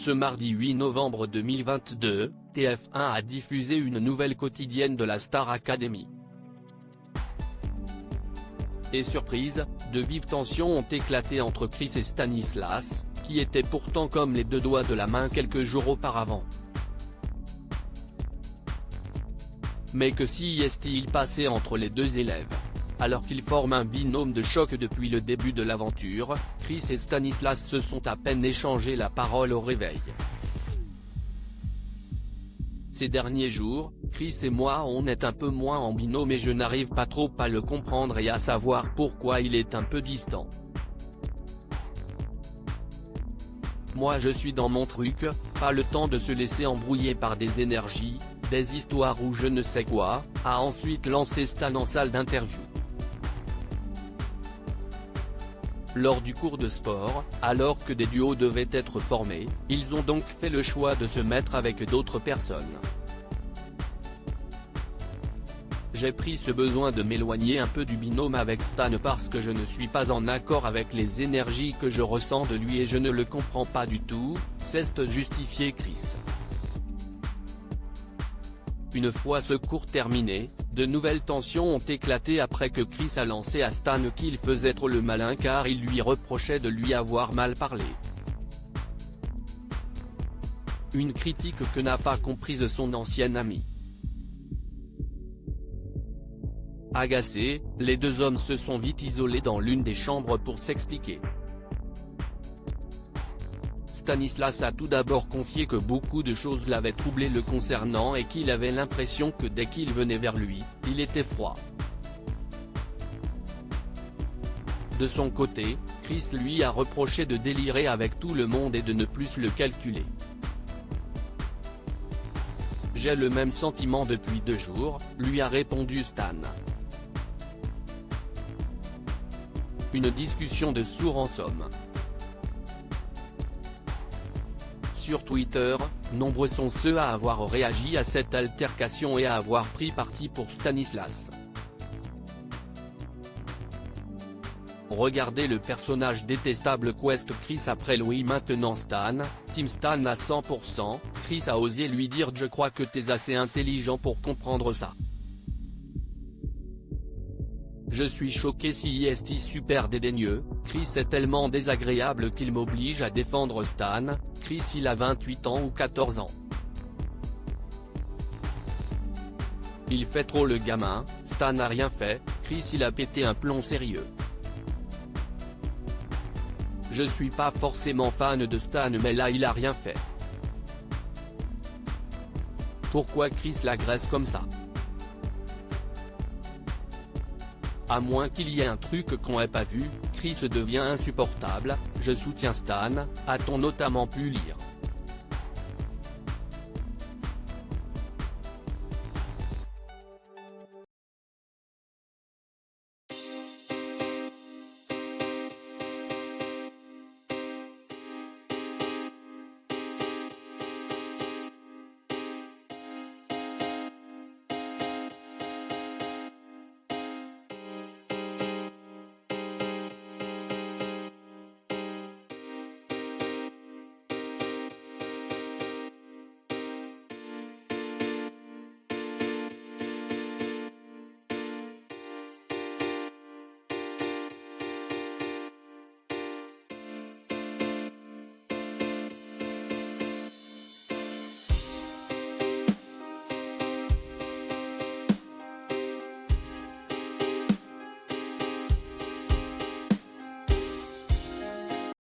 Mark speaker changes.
Speaker 1: Ce mardi 8 novembre 2022, TF1 a diffusé une nouvelle quotidienne de la Star Academy. Et surprise, de vives tensions ont éclaté entre Chris et Stanislas, qui étaient pourtant comme les deux doigts de la main quelques jours auparavant. Mais que s'y est-il passé entre les deux élèves? Alors qu'ils forment un binôme de choc depuis le début de l'aventure, Chris et Stanislas se sont à peine échangé la parole au réveil. Ces derniers jours, Chris et moi on est un peu moins en binôme et je n'arrive pas trop à le comprendre et à savoir pourquoi il est un peu distant. Moi je suis dans mon truc, pas le temps de se laisser embrouiller par des énergies, des histoires ou je ne sais quoi, a ensuite lancé Stan en salle d'interview. Lors du cours de sport, alors que des duos devaient être formés, ils ont donc fait le choix de se mettre avec d'autres personnes. J'ai pris ce besoin de m'éloigner un peu du binôme avec Stan parce que je ne suis pas en accord avec les énergies que je ressens de lui et je ne le comprends pas du tout, s'est justifié Chris. Une fois ce cours terminé, de nouvelles tensions ont éclaté après que Chris a lancé à Stan qu'il faisait trop le malin car il lui reprochait de lui avoir mal parlé. Une critique que n'a pas comprise son ancien ami. Agacés, les deux hommes se sont vite isolés dans l'une des chambres pour s'expliquer. Stanislas a tout d'abord confié que beaucoup de choses l'avaient troublé le concernant et qu'il avait l'impression que dès qu'il venait vers lui, il était froid. De son côté, Chris lui a reproché de délirer avec tout le monde et de ne plus le calculer. J'ai le même sentiment depuis 2 jours, lui a répondu Stan. Une discussion de sourds en somme. Sur Twitter, nombreux sont ceux à avoir réagi à cette altercation et à avoir pris parti pour Stanislas. Regardez le personnage détestable Quest Chris après Louis maintenant Stan, Team Stan à 100%, Chris a osé lui dire je crois que t'es assez intelligent pour comprendre ça. Je suis choqué si est super dédaigneux, Chris est tellement désagréable qu'il m'oblige à défendre Stan, Chris il a 28 ans ou 14 ans. Il fait trop le gamin, Stan n'a rien fait, Chris il a pété un plomb sérieux. Je suis pas forcément fan de Stan mais là il a rien fait. Pourquoi Chris l'agresse comme ça? À moins qu'il y ait un truc qu'on n'ait pas vu, Chris devient insupportable, je soutiens Stan, a-t-on notamment pu lire.